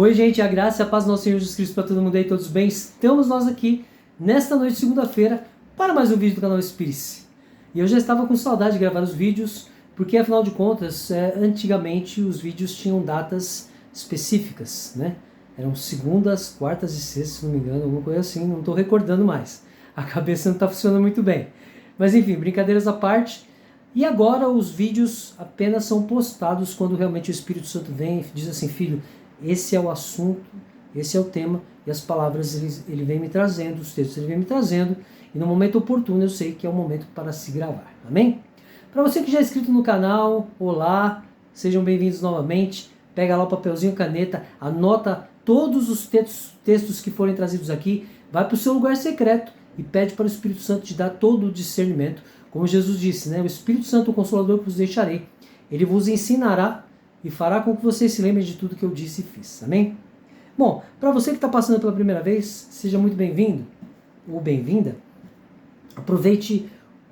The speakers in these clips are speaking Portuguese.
Oi, gente, a graça e a paz do nosso Senhor Jesus Cristo para todo mundo aí, todos bem? Estamos nós aqui, nesta noite de segunda-feira, para mais um vídeo do canal Espírito. E eu já estava com saudade de gravar os vídeos, porque afinal de contas, antigamente os vídeos tinham datas específicas, né? Eram segundas, quartas e sextas, se não me engano, alguma coisa assim, não estou recordando mais. A cabeça não está funcionando muito bem. Mas enfim, brincadeiras à parte. E agora os vídeos apenas são postados quando realmente o Espírito Santo vem e diz assim: filho, esse é o assunto, esse é o tema, e as palavras ele vem me trazendo, os textos ele vem me trazendo, e no momento oportuno eu sei que é o momento para se gravar, amém? Para você que já é inscrito no canal, olá, sejam bem-vindos novamente, pega lá o papelzinho, caneta, anota todos os textos que forem trazidos aqui, vai para o seu lugar secreto e pede para o Espírito Santo te dar todo o discernimento, como Jesus disse, né? O Espírito Santo, o Consolador, vos deixarei, ele vos ensinará e fará com que vocês se lembrem de tudo que eu disse e fiz. Amém? Bom, para você que está passando pela primeira vez, seja muito bem-vindo ou bem-vinda. Aproveite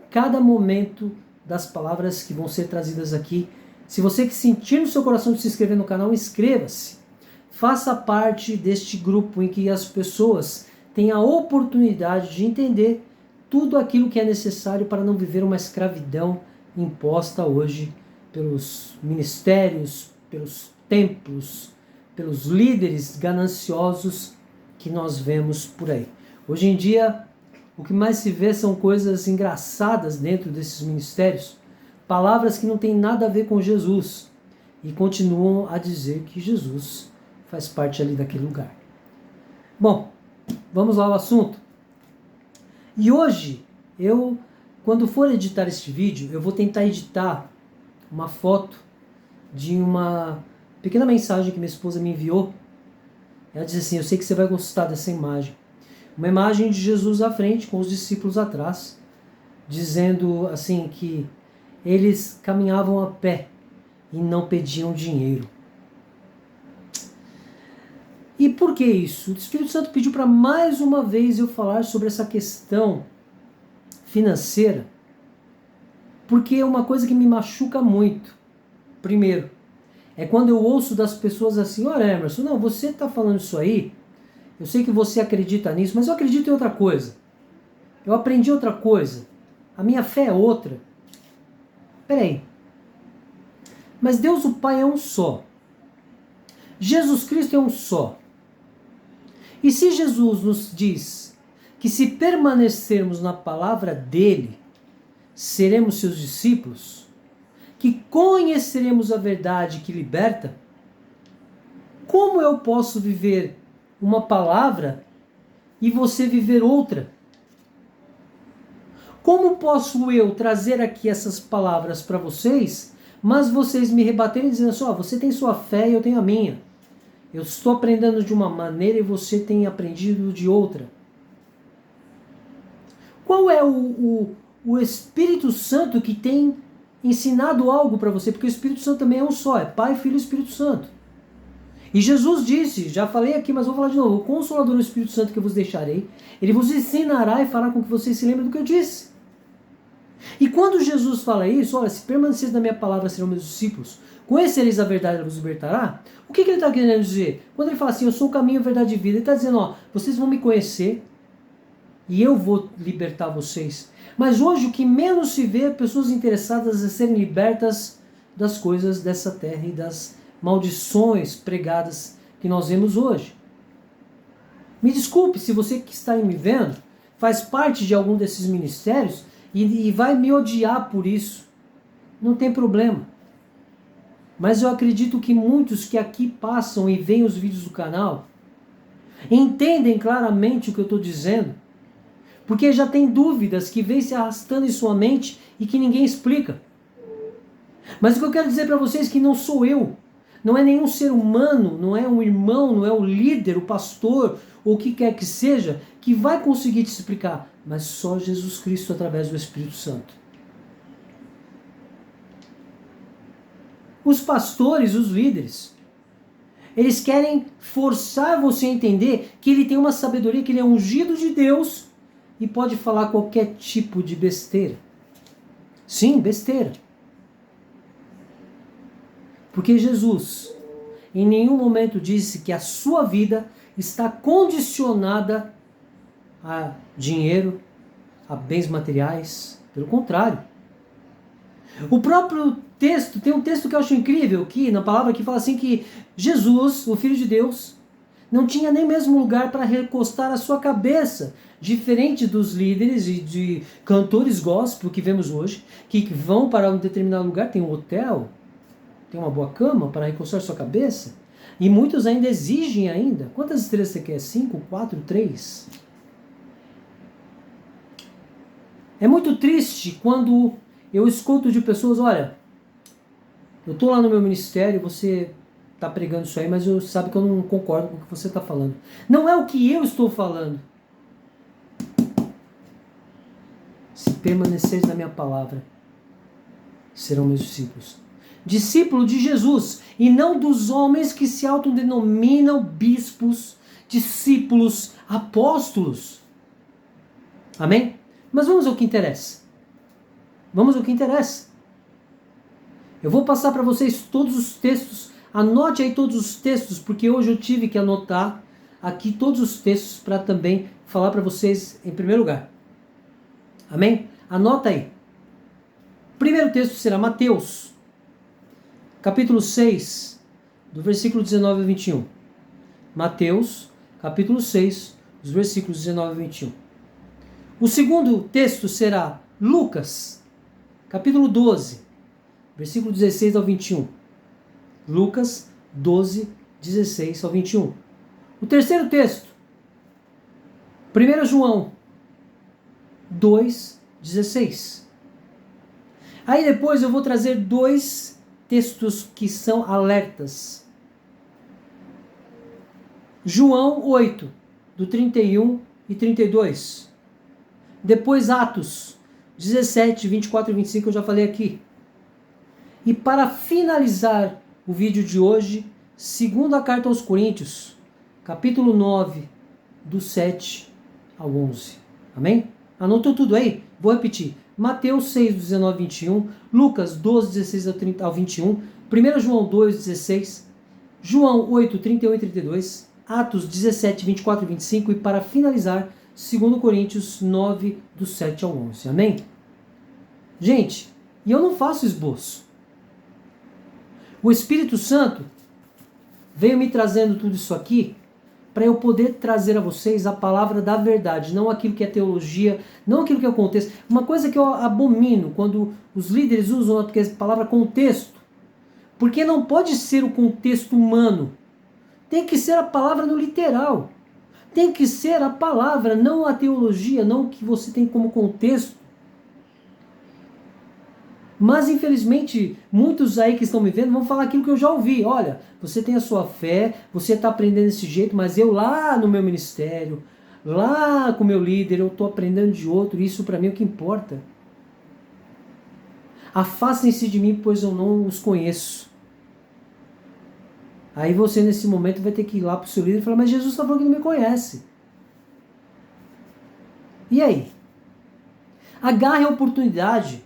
cada momento das palavras que vão ser trazidas aqui. Se você que sentir no seu coração de se inscrever no canal, inscreva-se. Faça parte deste grupo em que as pessoas têm a oportunidade de entender tudo aquilo que é necessário para não viver uma escravidão imposta hoje pelos ministérios, pelos templos, pelos líderes gananciosos que nós vemos por aí. Hoje em dia, o que mais se vê são coisas engraçadas dentro desses ministérios, palavras que não têm nada a ver com Jesus e continuam a dizer que Jesus faz parte ali daquele lugar. Bom, vamos lá ao assunto. E hoje, quando for editar este vídeo, eu vou tentar editar uma foto de uma pequena mensagem que minha esposa me enviou. Ela diz assim: eu sei que você vai gostar dessa imagem. Uma imagem de Jesus à frente, com os discípulos atrás, dizendo assim que eles caminhavam a pé e não pediam dinheiro. E por que isso? O Espírito Santo pediu para mais uma vez eu falar sobre essa questão financeira, porque é uma coisa que me machuca muito. Primeiro, é quando eu ouço das pessoas assim: olha, Emerson, não, você está falando isso aí, eu sei que você acredita nisso, mas eu acredito em outra coisa. Eu aprendi outra coisa. A minha fé é outra. Peraí. Mas Deus o Pai é um só. Jesus Cristo é um só. E se Jesus nos diz que se permanecermos na palavra dele, seremos seus discípulos, que conheceremos a verdade que liberta, como eu posso viver uma palavra e você viver outra? Como posso eu trazer aqui essas palavras para vocês, mas vocês me rebaterem dizendo assim: você tem sua fé e eu tenho a minha. Eu estou aprendendo de uma maneira e você tem aprendido de outra. Qual é o Espírito Santo que tem ensinado algo para você? Porque o Espírito Santo também é um só, é Pai, Filho e Espírito Santo. E Jesus disse, já falei aqui, mas vou falar de novo: o Consolador, o Espírito Santo que eu vos deixarei, ele vos ensinará e fará com que vocês se lembrem do que eu disse. E quando Jesus fala isso: olha, se permaneceres na minha palavra serão meus discípulos, conhecereis a verdade, ela vos libertará. O que ele está querendo dizer? Quando ele fala assim: eu sou o caminho, a verdade e a vida, ele está dizendo: vocês vão me conhecer e eu vou libertar vocês. Mas hoje o que menos se vê é pessoas interessadas em serem libertas das coisas dessa terra e das maldições pregadas que nós vemos hoje. Me desculpe se você que está aí me vendo faz parte de algum desses ministérios e vai me odiar por isso. Não tem problema. Mas eu acredito que muitos que aqui passam e veem os vídeos do canal entendem claramente o que eu estou dizendo, porque já tem dúvidas que vêm se arrastando em sua mente e que ninguém explica. Mas o que eu quero dizer para vocês é que não sou eu, não é nenhum ser humano, não é um irmão, não é o líder, o pastor, ou o que quer que seja, que vai conseguir te explicar, mas só Jesus Cristo através do Espírito Santo. Os pastores, os líderes, eles querem forçar você a entender que ele tem uma sabedoria, que ele é ungido de Deus e pode falar qualquer tipo de besteira. Sim, besteira. Porque Jesus, em nenhum momento disse que a sua vida está condicionada a dinheiro, a bens materiais. Pelo contrário. O próprio texto, tem um texto que eu acho incrível, que na palavra que fala assim que Jesus, o Filho de Deus, não tinha nem mesmo lugar para recostar a sua cabeça, diferente dos líderes e de cantores gospel que vemos hoje, que vão para um determinado lugar, tem um hotel, tem uma boa cama para recostar sua cabeça, e muitos ainda exigem ainda. Quantas estrelas você quer? 5, 4, 3? É muito triste quando eu escuto de pessoas, olha, eu estou lá no meu ministério, você está pregando isso aí, mas eu sabe que eu não concordo com o que você está falando. Não é o que eu estou falando. Se permaneceres na minha palavra, serão meus discípulos. Discípulo de Jesus, e não dos homens que se autodenominam bispos, discípulos, apóstolos. Amém? Mas vamos ao que interessa. Vamos ao que interessa. Eu vou passar para vocês todos os textos. Anote aí todos os textos, porque hoje eu tive que anotar aqui todos os textos para também falar para vocês em primeiro lugar. Amém? Anota aí. O primeiro texto será Mateus, capítulo 6, do versículo 19 a 21. Mateus, capítulo 6, dos versículos 19 a 21. O segundo texto será Lucas, capítulo 12, versículo 16 ao 21. Lucas 12, 16 ao 21. O terceiro texto, 1 João 2, 16. Aí depois eu vou trazer dois textos que são alertas. João 8, do 31 e 32. Depois Atos 17, 24 e 25, eu já falei aqui. E para finalizar o vídeo de hoje, segunda carta aos Coríntios, capítulo 9, do 7 ao 11. Amém? Anotou tudo aí? Vou repetir. Mateus 6, 19 ao 21, Lucas 12, 16 ao 21, 1 João 2, 16, João 8, 31 e 32, Atos 17, 24 e 25 e para finalizar, 2 Coríntios 9, do 7 ao 11. Amém? Gente, e eu não faço esboço. O Espírito Santo veio me trazendo tudo isso aqui para eu poder trazer a vocês a palavra da verdade, não aquilo que é teologia, não aquilo que é o contexto. Uma coisa que eu abomino quando os líderes usam a palavra contexto, porque não pode ser o contexto humano, tem que ser a palavra no literal, tem que ser a palavra, não a teologia, não o que você tem como contexto. Mas, infelizmente, muitos aí que estão me vendo vão falar aquilo que eu já ouvi. Olha, você tem a sua fé, você está aprendendo desse jeito, mas eu lá no meu ministério, lá com o meu líder, eu estou aprendendo de outro, e isso para mim é o que importa. Afastem-se de mim, pois eu não os conheço. Aí você, nesse momento, vai ter que ir lá para o seu líder e falar, mas Jesus está falando que não me conhece. E aí? Agarre a oportunidade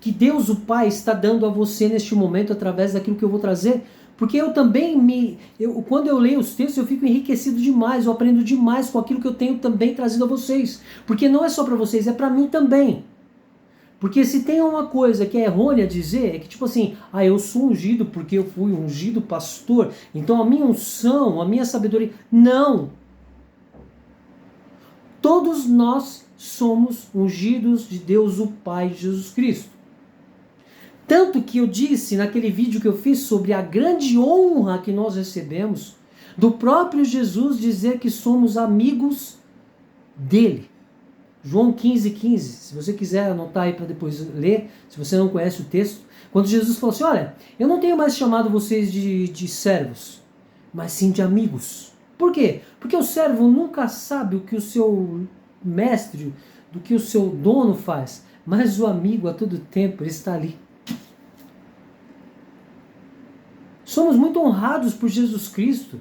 que Deus o Pai está dando a você neste momento através daquilo que eu vou trazer, porque eu também quando eu leio os textos eu fico enriquecido demais, eu aprendo demais com aquilo que eu tenho também trazido a vocês, porque não é só para vocês, é para mim também. Porque se tem uma coisa que é errônea dizer, é que tipo assim, eu sou ungido porque eu fui ungido pastor, então a minha unção, a minha sabedoria, não! Todos nós somos ungidos de Deus o Pai, de Jesus Cristo. Tanto que eu disse naquele vídeo que eu fiz sobre a grande honra que nós recebemos do próprio Jesus dizer que somos amigos dele. João 15, 15. Se você quiser anotar aí para depois ler, se você não conhece o texto. Quando Jesus falou assim, olha, eu não tenho mais chamado vocês de servos, mas sim de amigos. Por quê? Porque o servo nunca sabe o que o seu mestre, do que o seu dono faz, mas o amigo a todo tempo ele está ali. Somos muito honrados por Jesus Cristo.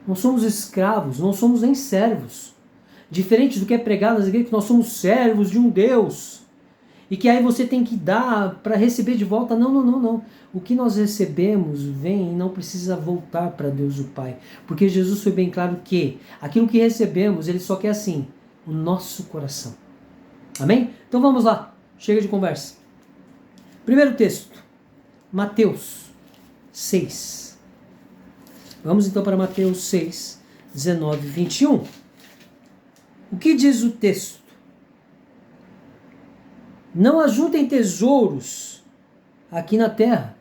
Não somos escravos, não somos nem servos. Diferente do que é pregado nas igrejas, que nós somos servos de um Deus. E que aí você tem que dar para receber de volta. Não, não, não, não. O que nós recebemos vem e não precisa voltar para Deus o Pai. Porque Jesus foi bem claro que aquilo que recebemos, Ele só quer assim, o nosso coração. Amém? Então vamos lá. Chega de conversa. Primeiro texto. Mateus 6. Vamos então para Mateus 6, 19 e 21. O que diz o texto? Não ajuntem tesouros aqui na terra,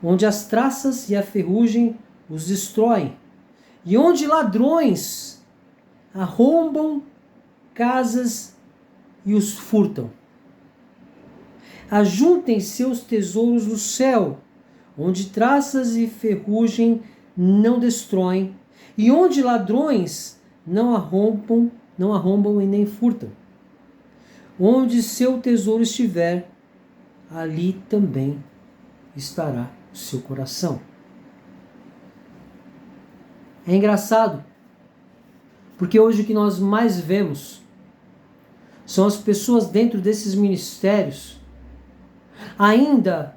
onde as traças e a ferrugem os destroem, e onde ladrões arrombam casas e os furtam. Ajuntem seus tesouros no céu, onde traças e ferrugem não destroem, e onde ladrões não arrombam e nem furtam. Onde seu tesouro estiver, ali também estará o seu coração. É engraçado, porque hoje o que nós mais vemos são as pessoas dentro desses ministérios ainda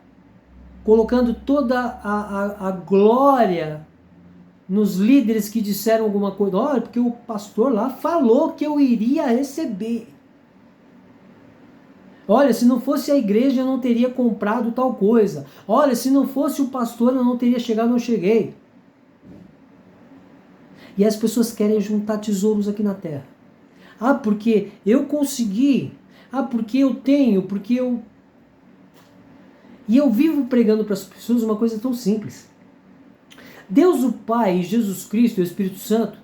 colocando toda a glória nos líderes que disseram alguma coisa. Olha, porque o pastor lá falou que eu iria receber. Olha, se não fosse a igreja eu não teria comprado tal coisa. Olha, se não fosse o pastor eu não teria chegado onde eu cheguei. E as pessoas querem juntar tesouros aqui na terra. Ah, porque eu consegui. Ah, porque eu tenho, porque eu... E eu vivo pregando para as pessoas uma coisa tão simples. Deus o Pai, Jesus Cristo e o Espírito Santo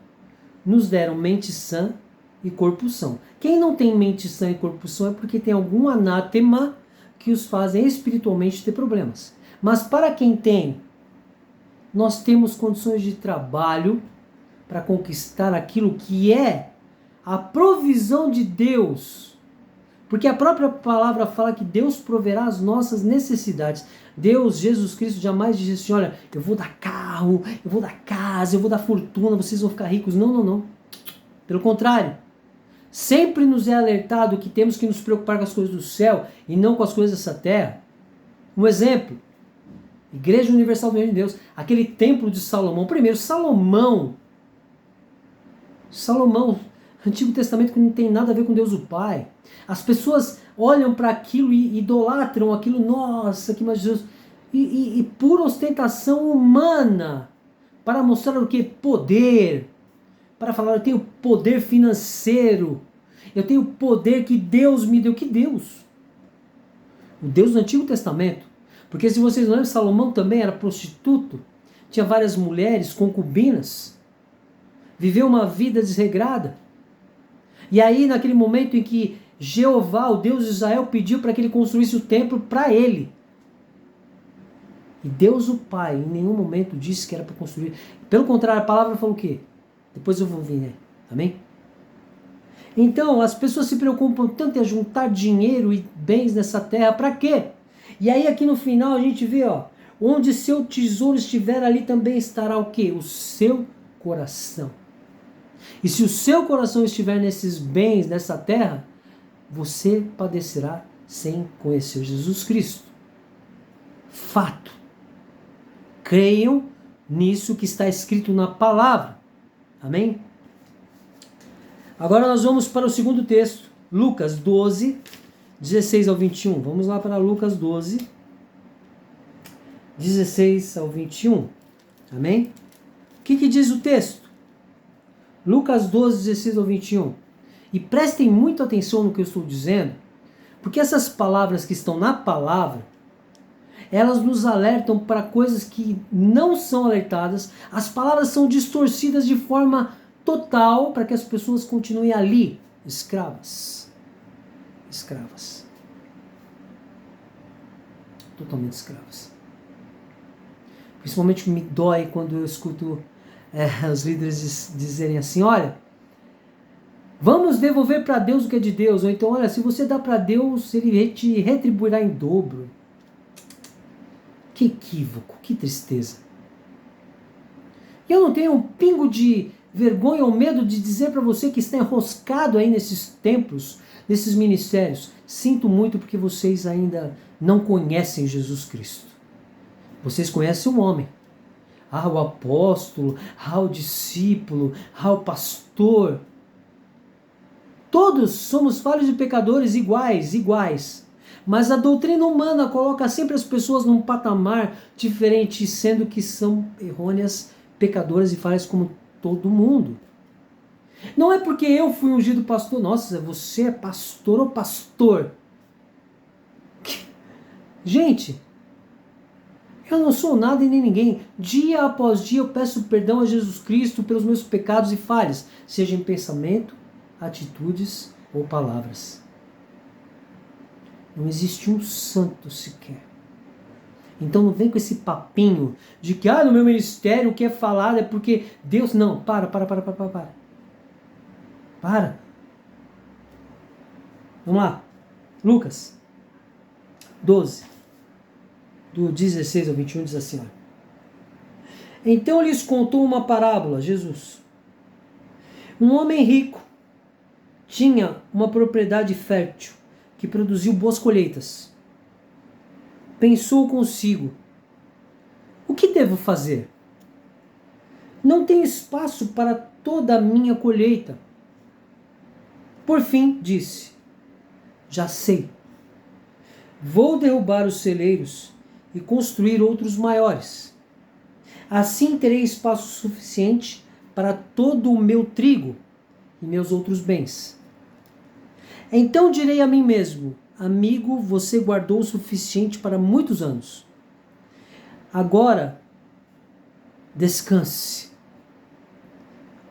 nos deram mente sã e corpo são. Quem não tem mente sã e corpo são é porque tem algum anátema que os fazem espiritualmente ter problemas. Mas para quem tem, nós temos condições de trabalho para conquistar aquilo que é a provisão de Deus. Porque a própria palavra fala que Deus proverá as nossas necessidades. Deus, Jesus Cristo, jamais disse assim, olha, eu vou dar carro, eu vou dar casa, eu vou dar fortuna, vocês vão ficar ricos. Não, não, não. Pelo contrário. Sempre nos é alertado que temos que nos preocupar com as coisas do céu e não com as coisas dessa terra. Um exemplo. Igreja Universal do Reino de Deus. Aquele templo de Salomão. Primeiro, Salomão, Antigo Testamento que não tem nada a ver com Deus o Pai. As pessoas olham para aquilo e idolatram aquilo, nossa, que maravilhoso. E por ostentação humana, para mostrar o que? Poder. Para falar, eu tenho poder financeiro. Eu tenho poder que Deus me deu. Que Deus? O Deus do Antigo Testamento. Porque se vocês não lembram, Salomão também era prostituto. Tinha várias mulheres, concubinas. Viveu uma vida desregrada. E aí, naquele momento em que Jeová, o Deus de Israel, pediu para que ele construísse o templo para ele. E Deus, o Pai, em nenhum momento disse que era para construir. Pelo contrário, a palavra falou o quê? Depois eu vou vir, né? Amém? Então, as pessoas se preocupam tanto em juntar dinheiro e bens nessa terra, para quê? E aí, aqui no final, a gente vê, ó, onde seu tesouro estiver, ali também estará o quê? O seu coração. E se o seu coração estiver nesses bens, nessa terra, você padecerá sem conhecer Jesus Cristo. Fato. Creiam nisso que está escrito na palavra. Amém? Agora nós vamos para o segundo texto. Lucas 12, 16 ao 21. Vamos lá para Lucas 12, 16 ao 21. Amém? O que diz o texto? Lucas 12, 16 ao 21. E prestem muita atenção no que eu estou dizendo, porque essas palavras que estão na palavra, elas nos alertam para coisas que não são alertadas. As palavras são distorcidas de forma total para que as pessoas continuem ali, escravas. Escravas. Totalmente escravas. Principalmente me dói quando eu escuto os líderes dizerem assim, olha, vamos devolver para Deus o que é de Deus. Ou então, olha, se você dá para Deus, Ele te retribuirá em dobro. Que equívoco, que tristeza. Eu não tenho um pingo de vergonha ou medo de dizer para você que está enroscado aí nesses templos, nesses ministérios. Sinto muito porque vocês ainda não conhecem Jesus Cristo. Vocês conhecem o homem. O apóstolo, o discípulo, o pastor. Todos somos falhos e pecadores iguais. Mas a doutrina humana coloca sempre as pessoas num patamar diferente, sendo que são errôneas, pecadoras e falhas como todo mundo. Não é porque eu fui ungido pastor, nossa, você é pastor ou pastor? Gente, eu não sou nada e nem ninguém. Dia após dia eu peço perdão a Jesus Cristo pelos meus pecados e falhas, seja em pensamento, atitudes ou palavras. Não existe um santo sequer. Então não vem com esse papinho de que no meu ministério o que é falado é porque Deus... Não, para. Vamos lá. Lucas 12, do 16 ao 21, diz assim, Então lhes contou uma parábola, Jesus. Um homem rico tinha uma propriedade fértil que produziu boas colheitas. Pensou consigo, o que devo fazer? Não tem espaço para toda a minha colheita. Por fim, disse, já sei. Vou derrubar os celeiros e construir outros maiores. Assim terei espaço suficiente para todo o meu trigo e meus outros bens. Então direi a mim mesmo, amigo, você guardou o suficiente para muitos anos. Agora, descanse,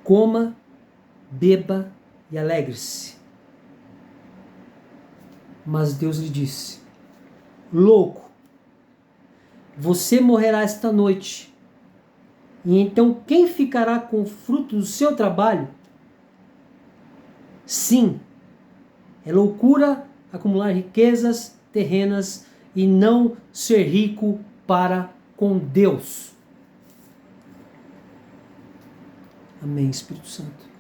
coma, beba e alegre-se. Mas Deus lhe disse, louco, você morrerá esta noite. E então quem ficará com o fruto do seu trabalho? Sim, é loucura acumular riquezas terrenas e não ser rico para com Deus. Amém, Espírito Santo.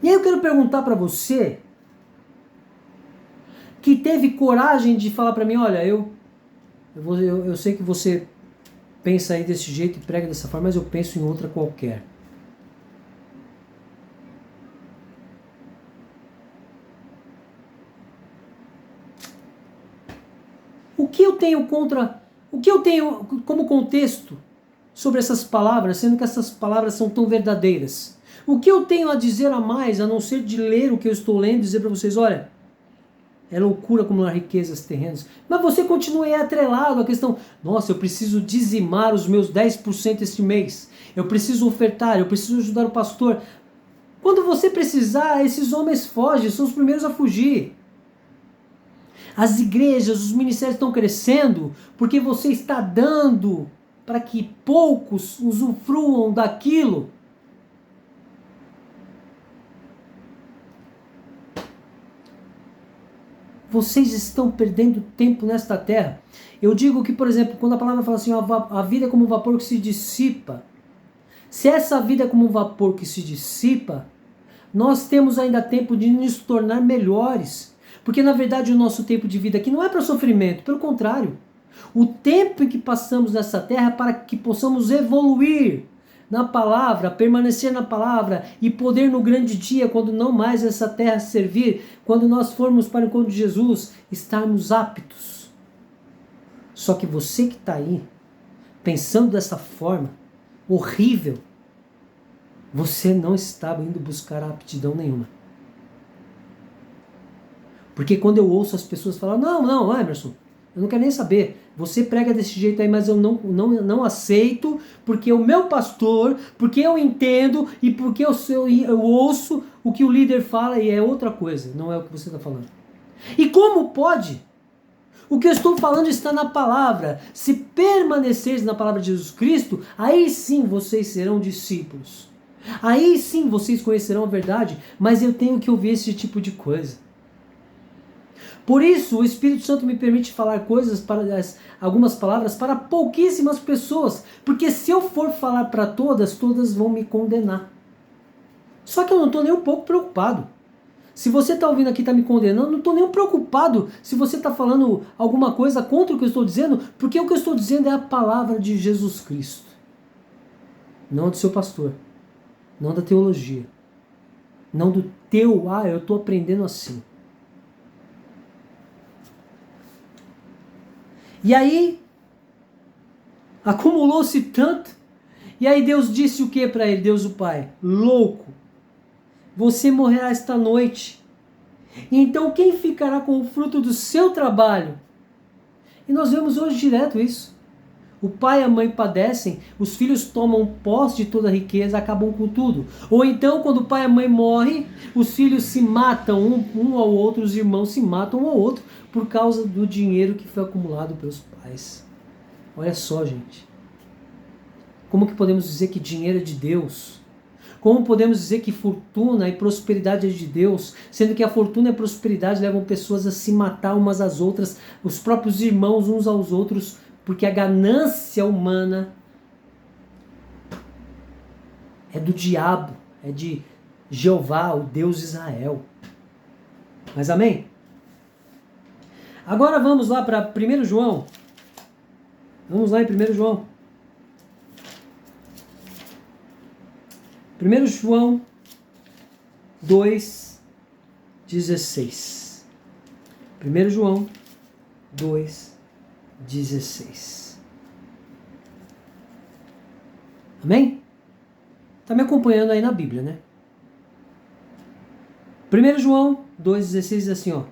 E aí eu quero perguntar para você que teve coragem de falar para mim, olha, eu sei que você pensa aí desse jeito e prega dessa forma, mas eu penso em outra qualquer. O que eu tenho como contexto sobre essas palavras, sendo que essas palavras são tão verdadeiras? O que eu tenho a dizer a mais, a não ser de ler o que eu estou lendo e dizer para vocês, olha, é loucura acumular riquezas terrenas. Mas você continua aí atrelado à questão, nossa, eu preciso dizimar os meus 10% este mês, eu preciso ofertar, eu preciso ajudar o pastor. Quando você precisar, esses homens fogem, são os primeiros a fugir. As igrejas, os ministérios estão crescendo porque você está dando para que poucos usufruam daquilo. Vocês estão perdendo tempo nesta terra. Eu digo que, por exemplo, quando a palavra fala assim, a vida é como um vapor que se dissipa. Se essa vida é como um vapor que se dissipa, nós temos ainda tempo de nos tornar melhores. Porque, na verdade, o nosso tempo de vida aqui não é para sofrimento, pelo contrário. O tempo em que passamos nessa terra é para que possamos evoluir na palavra, permanecer na palavra e poder no grande dia, quando não mais essa terra servir, quando nós formos para o encontro de Jesus, estarmos aptos. Só que você que está aí, pensando dessa forma, horrível, você não está indo buscar aptidão nenhuma. Porque quando eu ouço as pessoas falar, não, Emerson, eu não quero nem saber, você prega desse jeito aí, mas eu não aceito, porque o meu pastor, porque eu entendo e porque eu ouço o que o líder fala e é outra coisa, não é o que você está falando. E como pode? O que eu estou falando está na palavra. Se permaneceres na palavra de Jesus Cristo, aí sim vocês serão discípulos. Aí sim vocês conhecerão a verdade, mas eu tenho que ouvir esse tipo de coisa. Por isso, o Espírito Santo me permite falar algumas palavras para pouquíssimas pessoas, porque se eu for falar para todas, todas vão me condenar. Só que eu não estou nem um pouco preocupado. Se você está ouvindo aqui e está me condenando, não estou nem preocupado se você está falando alguma coisa contra o que eu estou dizendo, porque o que eu estou dizendo é a palavra de Jesus Cristo. Não do seu pastor, não da teologia, não do teu, eu estou aprendendo assim. E aí, acumulou-se tanto, e aí Deus disse o que para ele, Deus o Pai? Louco, você morrerá esta noite. E então quem ficará com o fruto do seu trabalho? E nós vemos hoje direto isso. O pai e a mãe padecem, os filhos tomam posse de toda a riqueza, acabam com tudo. Ou então, quando o pai e a mãe morrem, os filhos se matam um ao outro, os irmãos se matam um ao outro, por causa do dinheiro que foi acumulado pelos pais. Olha só, gente. Como que podemos dizer que dinheiro é de Deus? Como podemos dizer que fortuna e prosperidade é de Deus, sendo que a fortuna e a prosperidade levam pessoas a se matar umas às outras, os próprios irmãos uns aos outros, porque a ganância humana é do diabo, é de Jeová, o Deus de Israel. Mas amém? Agora vamos lá para 1 João. Vamos lá em 1 João. 1 João 2,16. 1 João 2,16. Amém? Está me acompanhando aí na Bíblia, né? 1 João 2,16 diz assim, ó.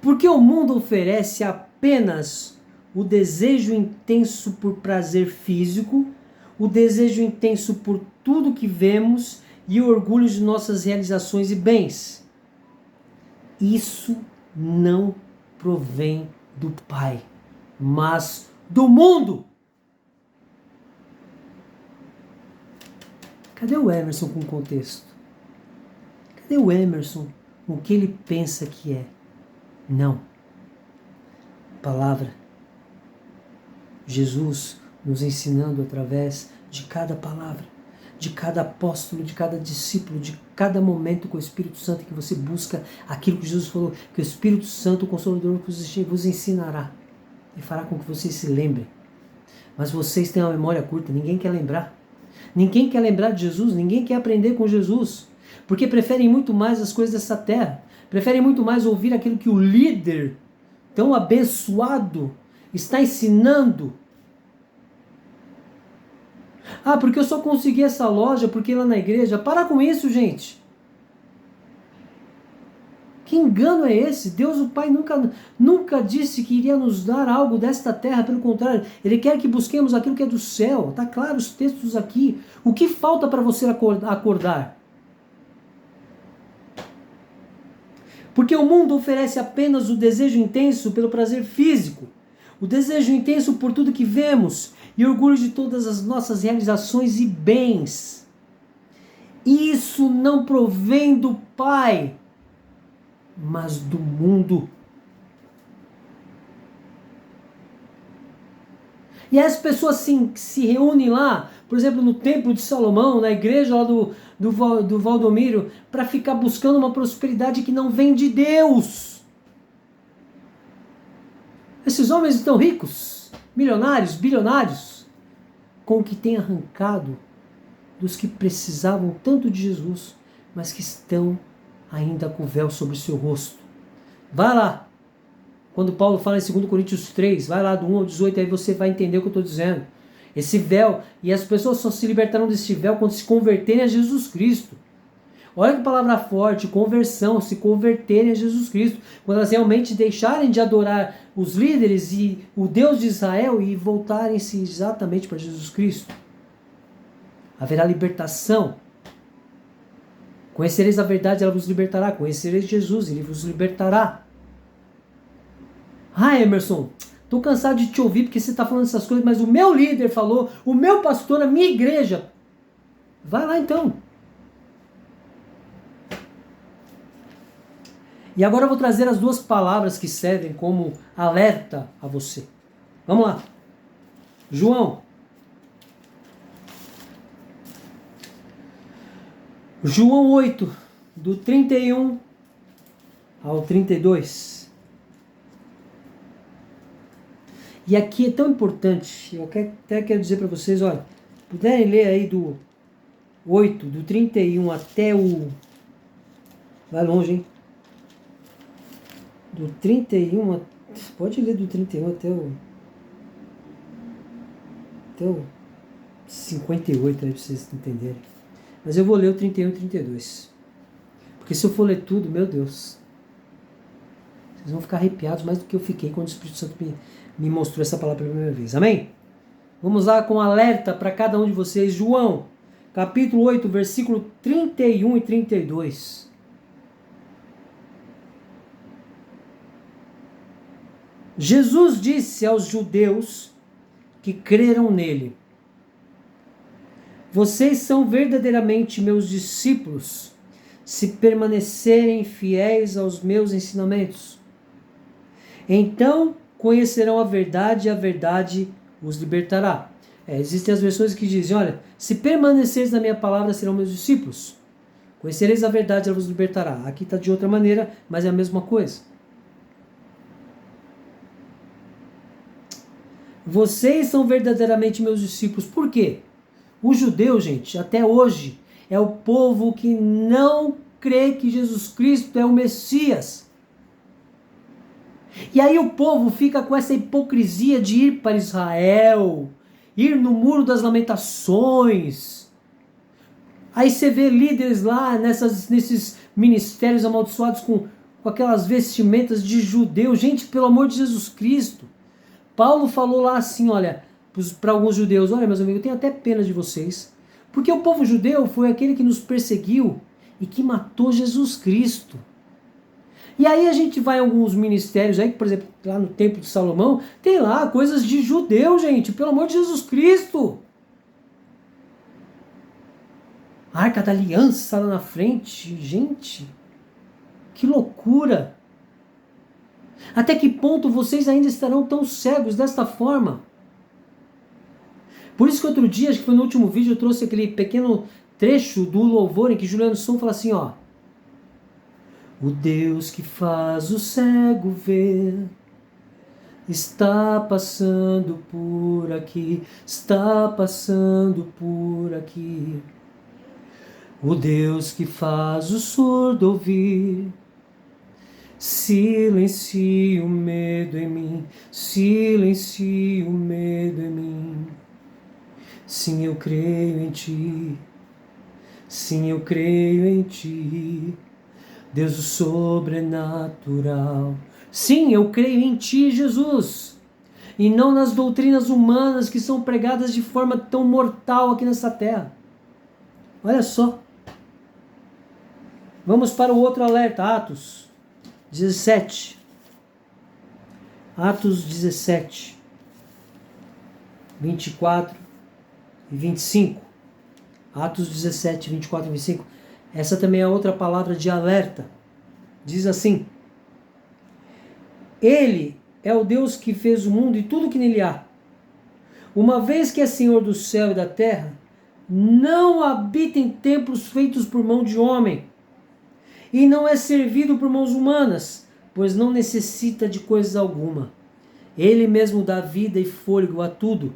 Porque o mundo oferece apenas o desejo intenso por prazer físico, o desejo intenso por tudo que vemos e o orgulho de nossas realizações e bens. Isso não provém do Pai, mas do mundo. Cadê o Emerson com o contexto? Cadê o Emerson com o que ele pensa que é? Não. Palavra. Jesus nos ensinando através de cada palavra, de cada apóstolo, de cada discípulo, de cada momento com o Espírito Santo que você busca aquilo que Jesus falou, que o Espírito Santo, o Consolador, vos ensinará e fará com que vocês se lembrem. Mas vocês têm uma memória curta, ninguém quer lembrar. Ninguém quer lembrar de Jesus, ninguém quer aprender com Jesus, porque preferem muito mais as coisas dessa terra, preferem muito mais ouvir aquilo que o líder tão abençoado está ensinando. Porque eu só consegui essa loja porque lá na igreja. Para com isso, gente. Que engano é esse? Deus, o Pai, nunca disse que iria nos dar algo desta terra. Pelo contrário, Ele quer que busquemos aquilo que é do céu. Está claro os textos aqui. O que falta para você acordar? Porque o mundo oferece apenas o desejo intenso pelo prazer físico, o desejo intenso por tudo que vemos e orgulho de todas as nossas realizações e bens. Isso não provém do Pai, mas do mundo. E as pessoas se reúnem lá, por exemplo, no Templo de Salomão, na igreja lá do Valdomiro, para ficar buscando uma prosperidade que não vem de Deus. Esses homens estão ricos, milionários, bilionários, com o que tem arrancado dos que precisavam tanto de Jesus, mas que estão ainda com o véu sobre o seu rosto. Vai lá. Quando Paulo fala em 2 Coríntios 3, vai lá do 1 ao 18, aí você vai entender o que eu estou dizendo. Esse véu, e as pessoas só se libertarão desse véu quando se converterem a Jesus Cristo. Olha que palavra forte, conversão, se converterem a Jesus Cristo. Quando elas realmente deixarem de adorar os líderes e o Deus de Israel e voltarem-se exatamente para Jesus Cristo. Haverá libertação. Conhecereis a verdade, ela vos libertará. Conhecereis Jesus, ele vos libertará. Emerson, estou cansado de te ouvir porque você está falando essas coisas, mas o meu líder falou, o meu pastor, a minha igreja. Vai lá então. E agora eu vou trazer as duas palavras que servem como alerta a você. Vamos lá. João 8, do 31 ao 32. E aqui é tão importante, eu até quero dizer para vocês, olha, puderem ler aí do 8, do 31 até o... Vai longe, hein? Do 31, pode ler do 31 até o 58 aí pra vocês entenderem. Mas eu vou ler o 31 e 32. Porque se eu for ler tudo, meu Deus, vocês vão ficar arrepiados mais do que eu fiquei quando o Espírito Santo me mostrou essa palavra pela primeira vez. Amém? Vamos lá com alerta para cada um de vocês. João, capítulo 8, versículo 31 e 32. Jesus disse aos judeus que creram nele: vocês são verdadeiramente meus discípulos, se permanecerem fiéis aos meus ensinamentos. Então conhecerão a verdade e a verdade os libertará. Existem as versões que dizem, olha, se permaneceres na minha palavra, serão meus discípulos. Conhecereis a verdade, ela vos libertará. Aqui está de outra maneira, mas é a mesma coisa. Vocês são verdadeiramente meus discípulos. Por quê? O judeu, gente, até hoje, é o povo que não crê que Jesus Cristo é o Messias. E aí o povo fica com essa hipocrisia de ir para Israel, ir no Muro das Lamentações. Aí você vê líderes lá nesses ministérios amaldiçoados com aquelas vestimentas de judeu. Gente, pelo amor de Jesus Cristo. Paulo falou lá assim, olha, para alguns judeus, olha meus amigos, eu tenho até pena de vocês, porque o povo judeu foi aquele que nos perseguiu e que matou Jesus Cristo. E aí a gente vai em alguns ministérios aí, por exemplo, lá no Templo de Salomão, tem lá coisas de judeu, gente, pelo amor de Jesus Cristo. A Arca da Aliança lá na frente, gente, que loucura. Até que ponto vocês ainda estarão tão cegos desta forma? Por isso que outro dia, acho que foi no último vídeo, eu trouxe aquele pequeno trecho do louvor em que Juliano Som fala assim, ó: o Deus que faz o cego ver está passando por aqui, está passando por aqui. O Deus que faz o surdo ouvir, silencie o medo em mim, silencie o medo em mim. Sim, eu creio em ti, sim, eu creio em ti, Deus do sobrenatural. Sim, eu creio em ti, Jesus, e não nas doutrinas humanas que são pregadas de forma tão mortal aqui nessa terra. Olha só. Vamos para o outro alerta, Atos 17. Atos 17, 24 e 25. Atos 17, 24 e 25. Essa também é outra palavra de alerta. Diz assim: Ele é o Deus que fez o mundo e tudo que nele há. Uma vez que é Senhor do céu e da terra, não habita em templos feitos por mão de homem, e não é servido por mãos humanas, pois não necessita de coisa alguma. Ele mesmo dá vida e fôlego a tudo,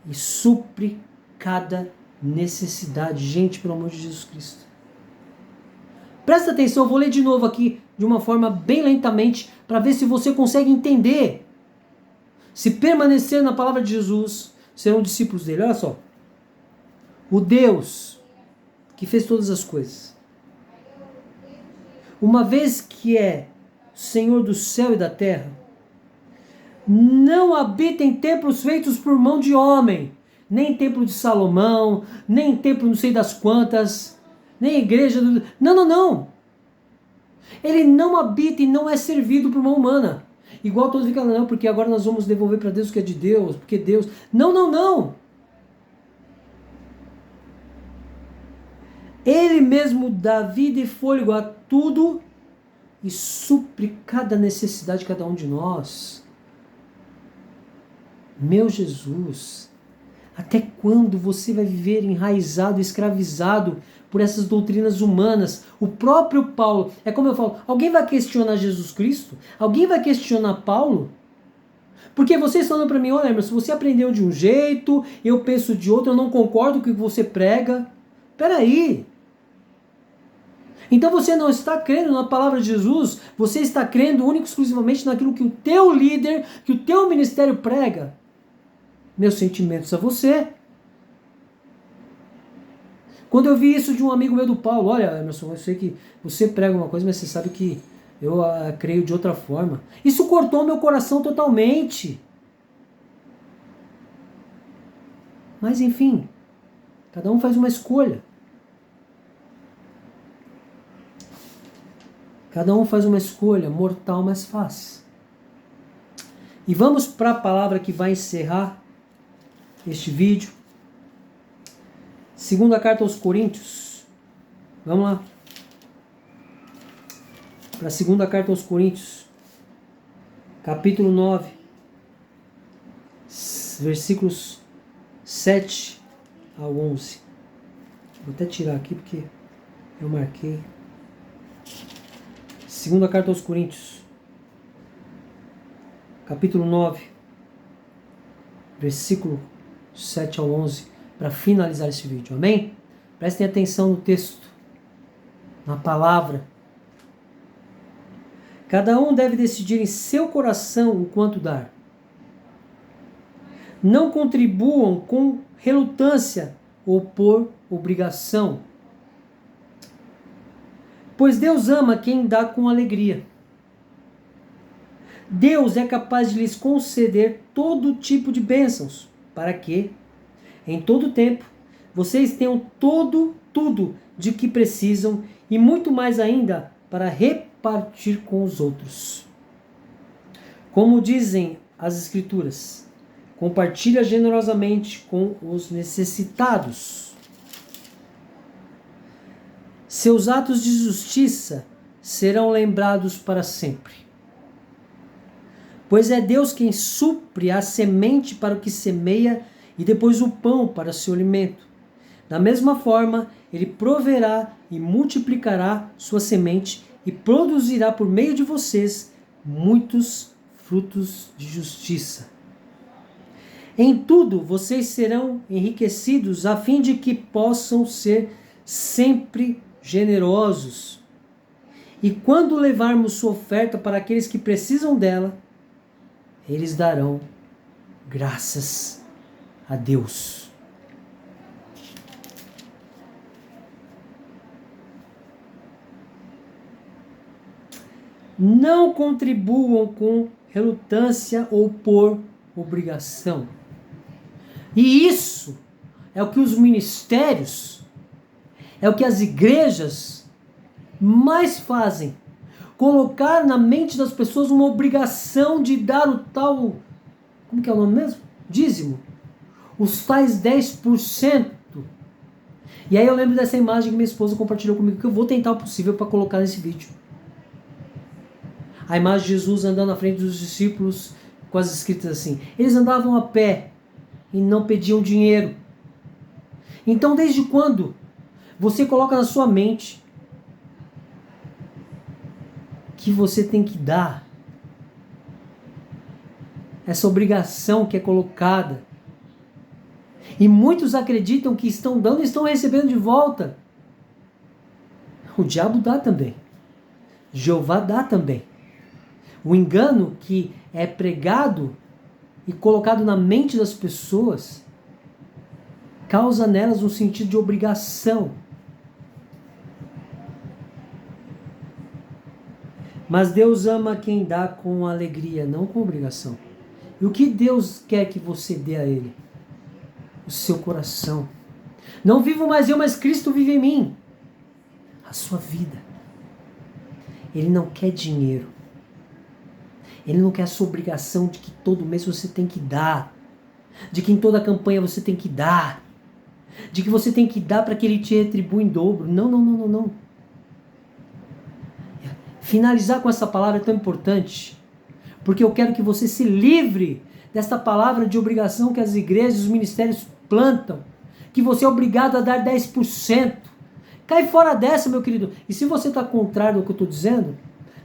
e supre cada necessidade. Gente, pelo amor de Jesus Cristo. Presta atenção, eu vou ler de novo aqui, de uma forma bem lentamente, para ver se você consegue entender. Se permanecer na palavra de Jesus, serão discípulos dele. Olha só. O Deus que fez todas as coisas, uma vez que é Senhor do céu e da terra, não habita em templos feitos por mão de homem, nem templo de Salomão, nem templo não sei das quantas, nem igreja do... Não. Ele não habita e não é servido por mão humana. Igual todos ficam, não, porque agora nós vamos devolver para Deus o que é de Deus, porque Deus... Não. Ele mesmo dá vida e fôlego a tudo, e supre cada necessidade de cada um de nós. Meu Jesus, até quando você vai viver enraizado, escravizado por essas doutrinas humanas? O próprio Paulo, é como eu falo, alguém vai questionar Jesus Cristo? Alguém vai questionar Paulo? Porque vocês estão falando para mim, olha, Emerson, você aprendeu de um jeito, eu penso de outro, eu não concordo com o que você prega. Peraí. Então você não está crendo na palavra de Jesus, você está crendo único e exclusivamente naquilo que o teu líder, que o teu ministério prega. Meus sentimentos a você. Quando eu vi isso de um amigo meu do Paulo, olha, Emerson, eu sei que você prega uma coisa, mas você sabe que eu creio de outra forma. Isso cortou meu coração totalmente. Mas enfim, cada um faz uma escolha. Cada um faz uma escolha mortal, mas faz. E vamos para a palavra que vai encerrar este vídeo. Segunda carta aos Coríntios. Vamos lá. Para a segunda carta aos Coríntios. Capítulo 9. Versículos 7 ao 11. Vou até tirar aqui porque eu marquei. Segunda carta aos Coríntios. Capítulo 9. Versículo 7 ao 11, para finalizar esse vídeo, amém? Prestem atenção no texto, na palavra. Cada um deve decidir em seu coração o quanto dar. Não contribuam com relutância ou por obrigação, pois Deus ama quem dá com alegria. Deus é capaz de lhes conceder todo tipo de bênçãos, para que, em todo tempo, vocês tenham tudo de que precisam e muito mais ainda para repartir com os outros. Como dizem as Escrituras, compartilha generosamente com os necessitados. Seus atos de justiça serão lembrados para sempre. Pois é Deus quem supre a semente para o que semeia e depois o pão para seu alimento. Da mesma forma, Ele proverá e multiplicará sua semente e produzirá por meio de vocês muitos frutos de justiça. Em tudo vocês serão enriquecidos a fim de que possam ser sempre generosos. E quando levarmos sua oferta para aqueles que precisam dela, eles darão graças a Deus. Não contribuam com relutância ou por obrigação. E isso é o que os ministérios, é o que as igrejas mais fazem. Colocar na mente das pessoas uma obrigação de dar o tal, como que é o nome mesmo? Dízimo. Os tais 10%. E aí eu lembro dessa imagem que minha esposa compartilhou comigo, que eu vou tentar o possível para colocar nesse vídeo. A imagem de Jesus andando à frente dos discípulos, com as escritas assim. Eles andavam a pé e não pediam dinheiro. Então desde quando você coloca na sua mente que você tem que dar, essa obrigação que é colocada, e muitos acreditam que estão dando e estão recebendo de volta. O diabo dá também, Jeová dá também. O engano que é pregado e colocado na mente das pessoas causa nelas um sentido de obrigação. Mas Deus ama quem dá com alegria, não com obrigação. E o que Deus quer que você dê a Ele? O seu coração. Não vivo mais eu, mas Cristo vive em mim. A sua vida. Ele não quer dinheiro. Ele não quer a sua obrigação de que todo mês você tem que dar. De que em toda campanha você tem que dar. De que você tem que dar para que Ele te retribua em dobro. Não. Finalizar com essa palavra é tão importante, porque eu quero que você se livre desta palavra de obrigação que as igrejas e os ministérios plantam, que você é obrigado a dar 10%. Cai fora dessa, meu querido. E se você está contrário ao que eu estou dizendo,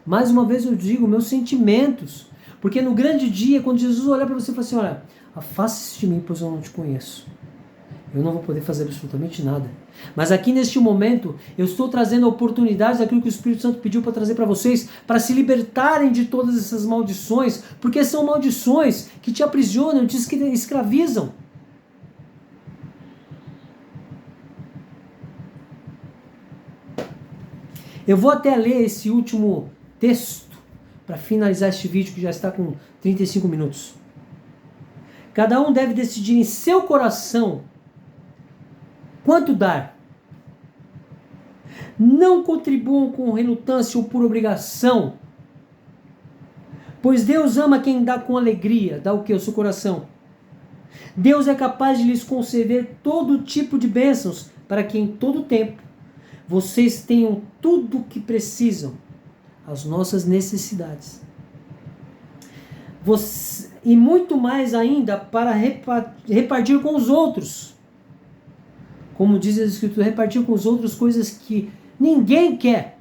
mais uma vez eu digo, meus sentimentos. Porque no grande dia, quando Jesus olhar para você e falar assim, olha, afaste-se de mim, pois eu não te conheço. Eu não vou poder fazer absolutamente nada. Mas aqui neste momento, eu estou trazendo oportunidades daquilo que o Espírito Santo pediu para trazer para vocês, para se libertarem de todas essas maldições, porque são maldições que te aprisionam, te escravizam. Eu vou até ler esse último texto para finalizar este vídeo que já está com 35 minutos. Cada um deve decidir em seu coração quanto dar. Não contribuam com relutância ou por obrigação, pois Deus ama quem dá com alegria. Dá o que? O seu coração. Deus é capaz de lhes conceder todo tipo de bênçãos, para que em todo tempo vocês tenham tudo o que precisam, as nossas necessidades. E muito mais ainda para repartir com os outros. Como diz as Escrituras, repartir com os outros coisas que ninguém quer.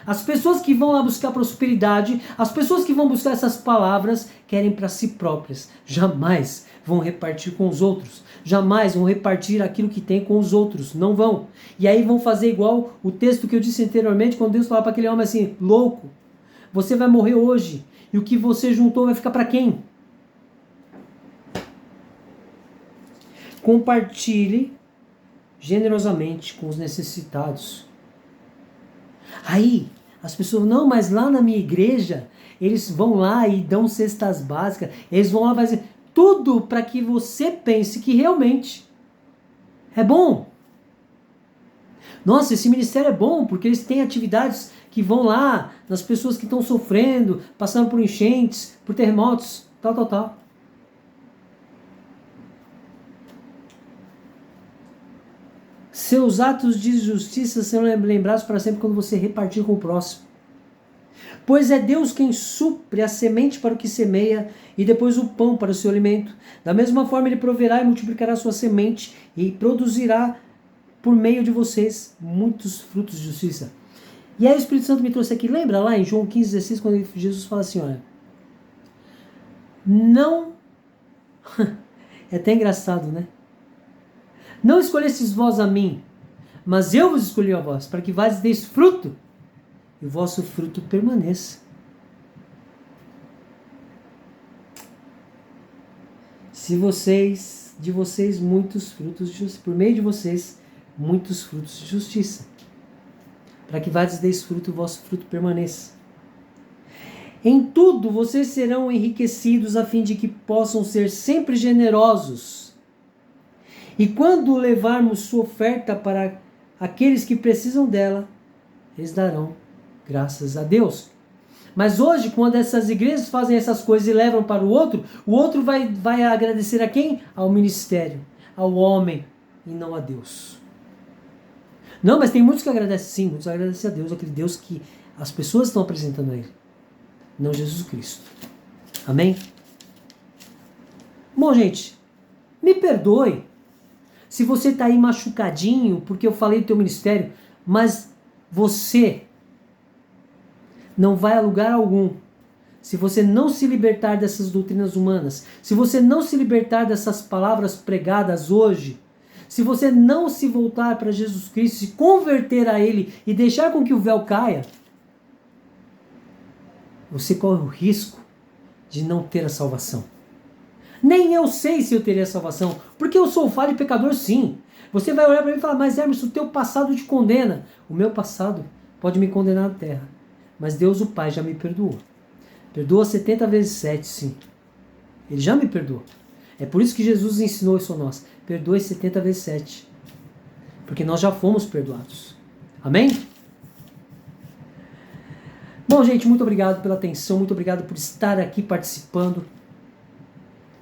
As pessoas que vão lá buscar prosperidade, as pessoas que vão buscar essas palavras, querem para si próprias. Jamais vão repartir com os outros. Jamais vão repartir aquilo que tem com os outros. Não vão. E aí vão fazer igual o texto que eu disse anteriormente, quando Deus falava para aquele homem assim, louco, você vai morrer hoje. E o que você juntou vai ficar para quem? Compartilhe generosamente com os necessitados. Aí, as pessoas, não, mas lá na minha igreja, eles vão lá e dão cestas básicas, eles vão lá fazer tudo para que você pense que realmente é bom. Nossa, esse ministério é bom, porque eles têm atividades que vão lá nas pessoas que estão sofrendo, passando por enchentes, por terremotos, tal. Seus atos de justiça serão lembrados para sempre quando você repartir com o próximo. Pois é Deus quem supre a semente para o que semeia e depois o pão para o seu alimento. Da mesma forma Ele proverá e multiplicará a sua semente e produzirá por meio de vocês muitos frutos de justiça. E aí o Espírito Santo me trouxe aqui, lembra lá em João 15,16, quando Jesus fala assim, olha, não, é até engraçado, né? Não escolhestes vós a mim, mas eu vos escolhi a vós, para que vades deis fruto, e o vosso fruto permaneça. De vocês muitos frutos de justiça, por meio de vocês muitos frutos de justiça, para que vades deis fruto e o vosso fruto permaneça. Em tudo vocês serão enriquecidos a fim de que possam ser sempre generosos. E quando levarmos sua oferta para aqueles que precisam dela, eles darão graças a Deus. Mas hoje, quando essas igrejas fazem essas coisas e levam para o outro vai agradecer a quem? Ao ministério, ao homem, e não a Deus. Não, mas tem muitos que agradecem sim, muitos agradecem a Deus, aquele Deus que as pessoas estão apresentando a Ele, não Jesus Cristo. Amém? Bom, gente, me perdoe se você está aí machucadinho porque eu falei do teu ministério, mas você não vai a lugar algum se você não se libertar dessas doutrinas humanas, se você não se libertar dessas palavras pregadas hoje, se você não se voltar para Jesus Cristo, se converter a Ele e deixar com que o véu caia, você corre o risco de não ter a salvação. Nem eu sei se eu teria a salvação, porque eu sou falho e pecador sim. Você vai olhar para mim e falar, mas Hermes, o teu passado te condena. O meu passado pode me condenar na terra, mas Deus o Pai já me perdoou. Perdoa 70 vezes 7, sim. Ele já me perdoou. É por isso que Jesus ensinou isso a nós. Perdoe 70 vezes 7. Porque nós já fomos perdoados. Amém? Bom, gente, muito obrigado pela atenção. Muito obrigado por estar aqui participando.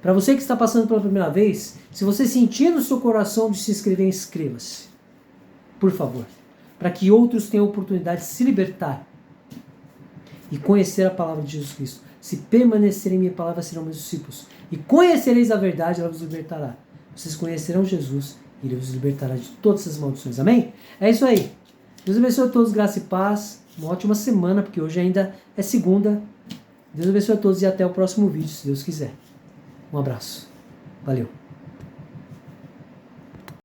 Para você que está passando pela primeira vez, se você sentir no seu coração de se inscrever, inscreva-se. Por favor. Para que outros tenham a oportunidade de se libertar. e conhecer a palavra de Jesus Cristo. Se permanecerem em minha palavra, serão meus discípulos. E conhecereis a verdade, ela vos libertará. Vocês conhecerão Jesus e ele vos libertará de todas essas maldições. Amém? É isso aí. Deus abençoe a todos, graça e paz. Uma ótima semana, porque hoje ainda é segunda. Deus abençoe a todos e até o próximo vídeo, se Deus quiser. Um abraço. Valeu.